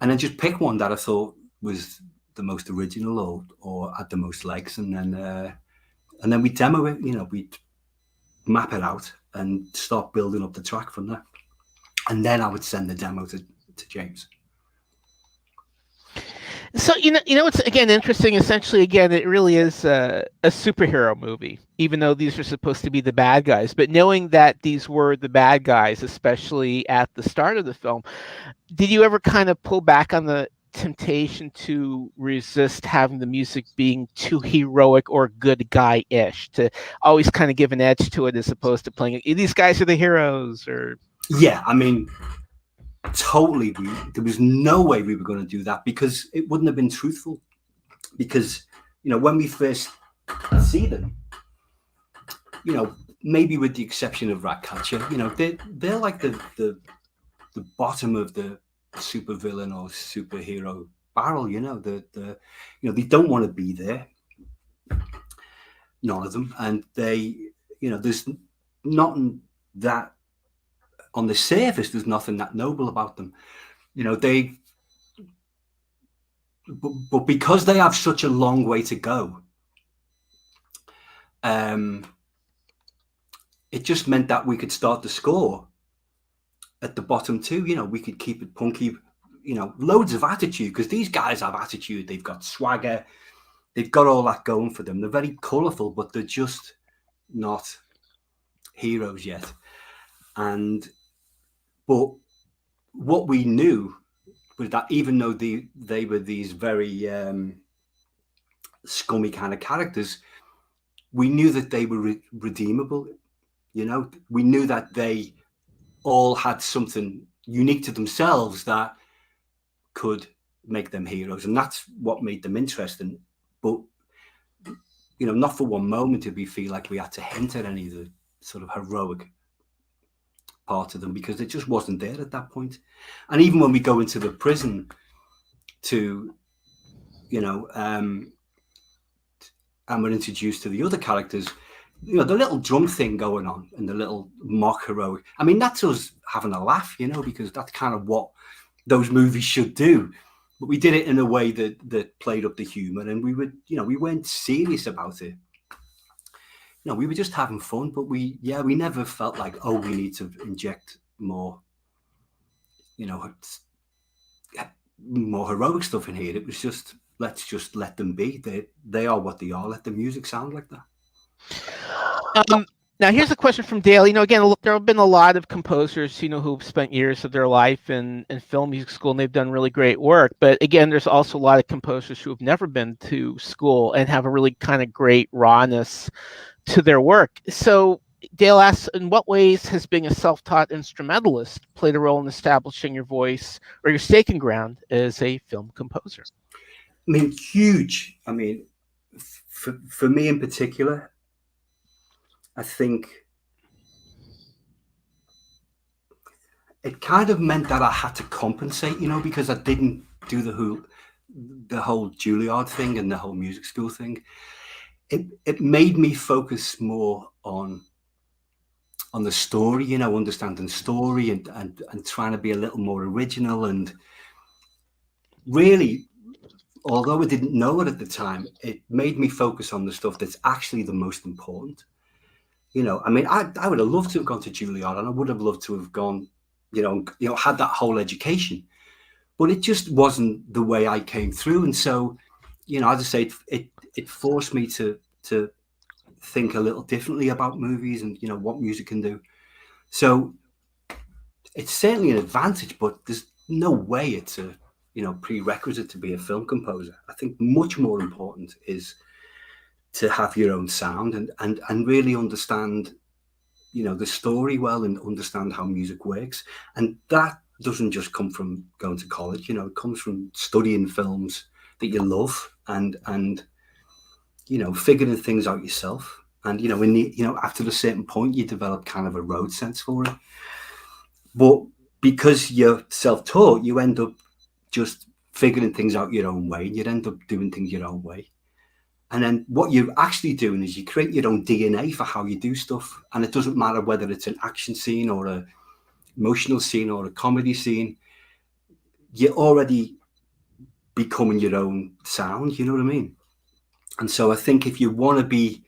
then just pick one that I thought was the most original or had the most legs. And then we'd demo it, we'd map it out and start building up the track from there. And then I would send the demo to James. So it's again interesting. Essentially, again, it really is a superhero movie, even though these are supposed to be the bad guys. But knowing that these were the bad guys, especially at the start of the film, did you ever kind of pull back on the temptation to resist having the music being too heroic or good guy-ish, to always kind of give an edge to it as opposed to playing these guys are the heroes? Or yeah, I mean, totally. There was no way we were going to do that because it wouldn't have been truthful. Because when we first see them, maybe with the exception of Ratcatcher, they're like the bottom of the supervillain or superhero barrel. They don't want to be there. None of them, and they, there's nothing that on the surface. There's nothing that noble about them. But because they have such a long way to go, it just meant that we could start the score at the bottom too. We could keep it punky, loads of attitude, because these guys have attitude. They've got swagger. They've got all that going for them. They're very colourful, but they're just not heroes yet. But what we knew was that even though they were these very scummy kind of characters, we knew that they were redeemable. We knew that they all had something unique to themselves that could make them heroes, and that's what made them interesting. But not for one moment did we feel like we had to hint at any of the sort of heroic part of them, because it just wasn't there at that point. And even when we go into the prison to and we're introduced to the other characters, the little drum thing going on and the little mock heroic, I mean, that's us having a laugh, because that's kind of what those movies should do. but we did it in a way that played up the humor, and we weren't serious about it. We were just having fun, but we never felt like, oh, we need to inject more, more heroic stuff in here. It was just, let's just let them be. They are what they are. Let the music sound like that. Now, here's a question from Dale. Again, there have been a lot of composers, who've spent years of their life in film music school, and they've done really great work. But again, there's also a lot of composers who have never been to school and have a really kind of great rawness to their work. So Dale asks, in what ways has being a self-taught instrumentalist played a role in establishing your voice or your staking ground as a film composer? I mean, huge. I mean, for me in particular, I think it kind of meant that I had to compensate, because I didn't do the whole Juilliard thing and the whole music school thing. It made me focus more on the story, understanding story and trying to be a little more original. And really, although I didn't know it at the time, it made me focus on the stuff that's actually the most important. I mean, I would have loved to have gone to Juilliard, and I would have loved to have gone, had that whole education, but it just wasn't the way I came through. And so, as I say, it forced me to think a little differently about movies and, what music can do. So it's certainly an advantage, but there's no way it's a, prerequisite to be a film composer. I think much more important is to have your own sound and really understand, the story well, and understand how music works. And that doesn't just come from going to college, it comes from studying films that you love and figuring things out yourself. And, after a certain point, you develop kind of a road sense for it. But because you're self-taught, you end up just figuring things out your own way, and you'd end up doing things your own way. And then what you're actually doing is you create your own DNA for how you do stuff. And it doesn't matter whether it's an action scene or an emotional scene or a comedy scene. You're already becoming your own sound, you know what I mean? And so I think if you want to be,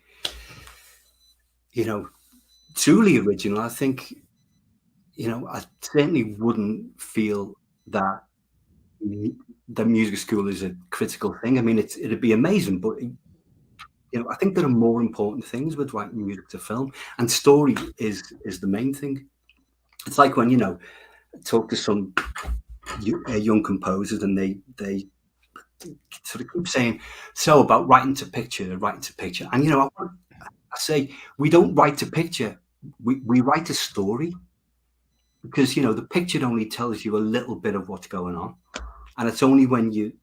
truly original, I think, I certainly wouldn't feel that the music school is a critical thing. I mean, it'd be amazing, but I think there are more important things with writing music to film, and story is the main thing. It's like when, talk to some young composers, and they sort of keep saying, so about writing to picture. And, I say, we don't write to picture. We write a story, because, the picture only tells you a little bit of what's going on. And it's only when you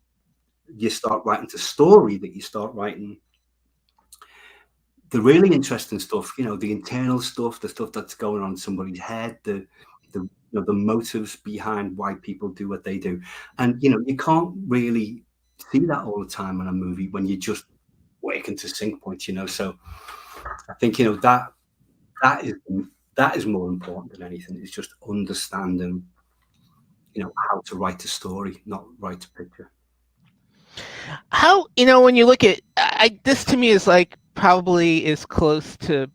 start writing to story that you start writing the really interesting stuff, the internal stuff, the stuff that's going on in somebody's head, the motives behind why people do what they do. And, you can't really see that all the time in a movie when you're just working to sync points, So I think, that is more important than anything. It's just understanding, how to write a story, not write a picture. How, when you look at this, to me is like probably as close to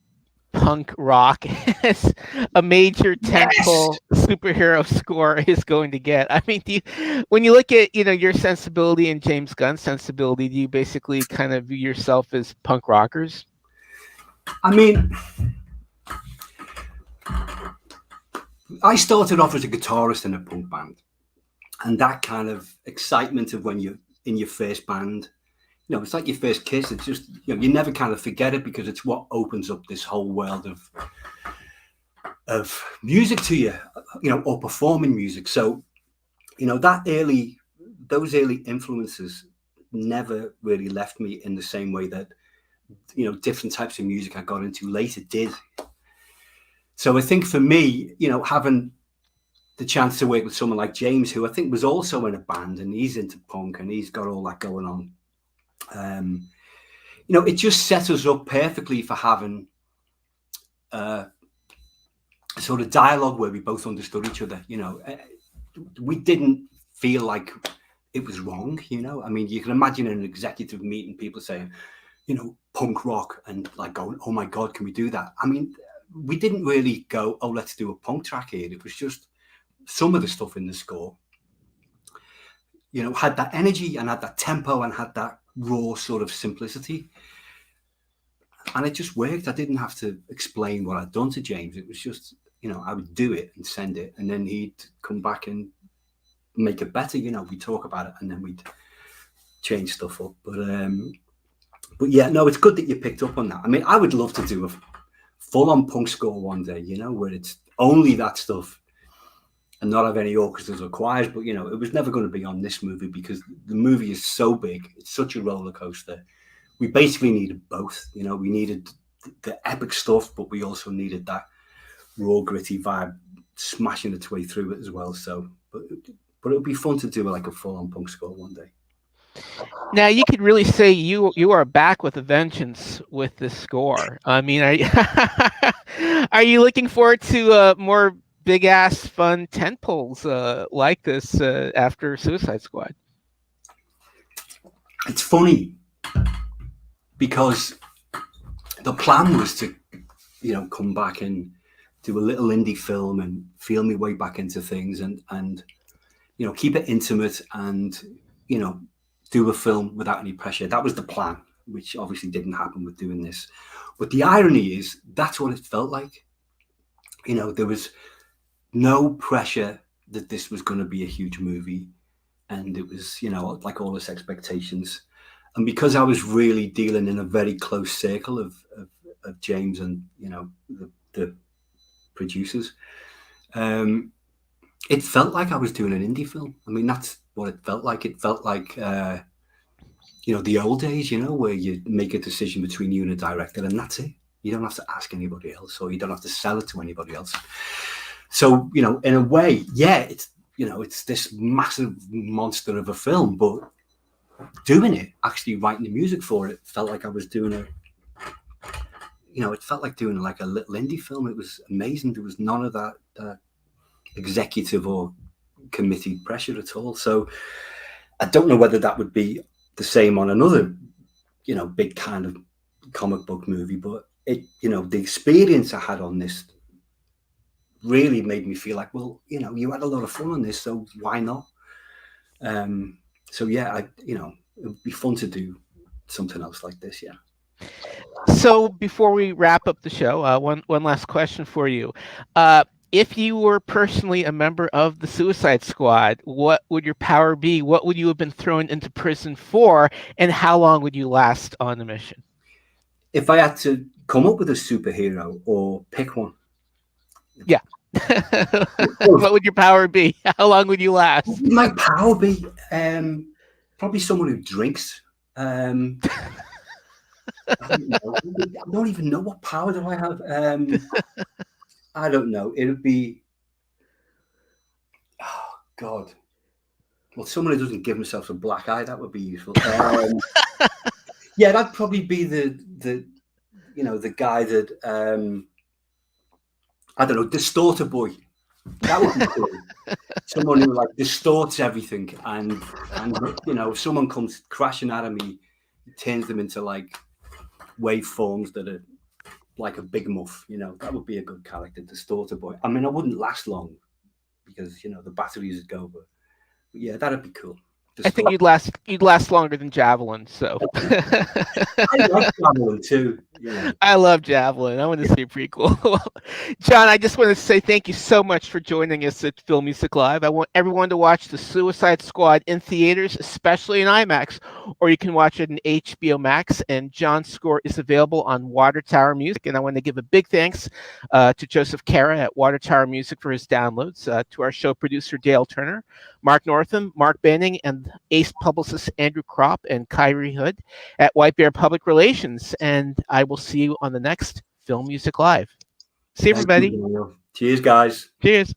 punk rock as a major tentpole superhero score is going to get. I mean, when you look at, your sensibility and James Gunn's sensibility, do you basically kind of view yourself as punk rockers? I mean, I started off as a guitarist in a punk band, and that kind of excitement of when you're in your first band, it's like your first kiss. It's just, you never kind of forget it, because it's what opens up this whole world of music to you, or performing music. So, those early influences never really left me in the same way that, different types of music I got into later did. So I think for me, having the chance to work with someone like James, who I think was also in a band, and he's into punk and he's got all that going on. It just sets us up perfectly for having a sort of dialogue where we both understood each other. We didn't feel like it was wrong. You know, I mean, you can imagine in an executive meeting, people saying, you know, punk rock, and like going, oh my God, can we do that? I mean, we didn't really go, oh, let's do a punk track here. It was just some of the stuff in the score, you know, had that energy and had that tempo and had that raw sort of simplicity. And it just worked. I didn't have to explain what I'd done to James. It was just, you know, I would do it and send it, and then he'd come back and make it better. You know, we'd talk about it and then we'd change stuff up. But yeah, no, it's good that you picked up on that. I mean, I would love to do a full-on punk score one day, you know, where it's only that stuff and not have any orchestras or choirs. But, you know, it was never going to be on this movie because the movie is so big. It's such a roller coaster. We basically needed both. You know, we needed the epic stuff, but we also needed that raw, gritty vibe smashing its way through it as well. So, but it would be fun to do like a full-on punk score one day. Now you could really say you are back with a vengeance with this score. I mean, are you looking forward to more big ass fun tentpoles like this after Suicide Squad? It's funny because the plan was to, you know, come back and do a little indie film and feel my way back into things and you know, keep it intimate and, you know, do a film without any pressure. That was the plan, which obviously didn't happen with doing this. But the irony is that's what it felt like. You know, there was no pressure that this was going to be a huge movie. And it was, you know, like all this expectations. And because I was really dealing in a very close circle of James and, you know, the producers, it felt like I was doing an indie film. I mean, that's what it felt like. It felt like, you know, the old days, you know, where you make a decision between you and a director and that's it. You don't have to ask anybody else or you don't have to sell it to anybody else. So, you know, in a way, yeah, it's, you know, it's this massive monster of a film, but doing it, actually writing the music for it, felt like I was doing it. You know, it felt like doing like a little indie film. It was amazing. There was none of that executive or committee pressure at all. So I don't know whether that would be the same on another, you know, big kind of comic book movie, but it, you know, the experience I had on this really made me feel like, well, you know, you had a lot of fun on this, so why not? So yeah, you know, it would be fun to do something else like this. Yeah. So before we wrap up the show, one last question for you. If you were personally a member of the Suicide Squad, what would your power be? What would you have been thrown into prison for? And how long would you last on the mission? If I had to come up with a superhero or pick one. Yeah. What would your power be? How long would you last? What would my power be? Probably someone who drinks. I don't even know what power do I have. I don't know. It would be, oh God. Well, someone who doesn't give himself a black eye, that would be useful. Yeah, that'd probably be the you know, the guy that I don't know, distorter boy. That would be cool. Someone who like distorts everything, and you know, if someone comes crashing at him, he turns them into like waveforms that are like a big muff. You know, that would be a good character, distorter boy. I mean, I wouldn't last long because, you know, the batteries would go, but yeah, that'd be cool. I think you'd last longer than Javelin. So I like Javelin too. Yeah. I love Javelin. I want to see a prequel. John, I just want to say thank you so much for joining us at Film Music Live. I want everyone to watch The Suicide Squad in theaters, especially in IMAX, or you can watch it in HBO Max. And John's score is available on Water Tower Music. And I want to give a big thanks to Joseph Cara at Water Tower Music for his downloads, to our show producer Dale Turner, Mark Northam, Mark Banning, and ace publicist Andrew Kropp and Kyrie Hood at White Bear Public Relations. And I will see you on the next Film Music Live. See you, everybody. Cheers, guys. Cheers.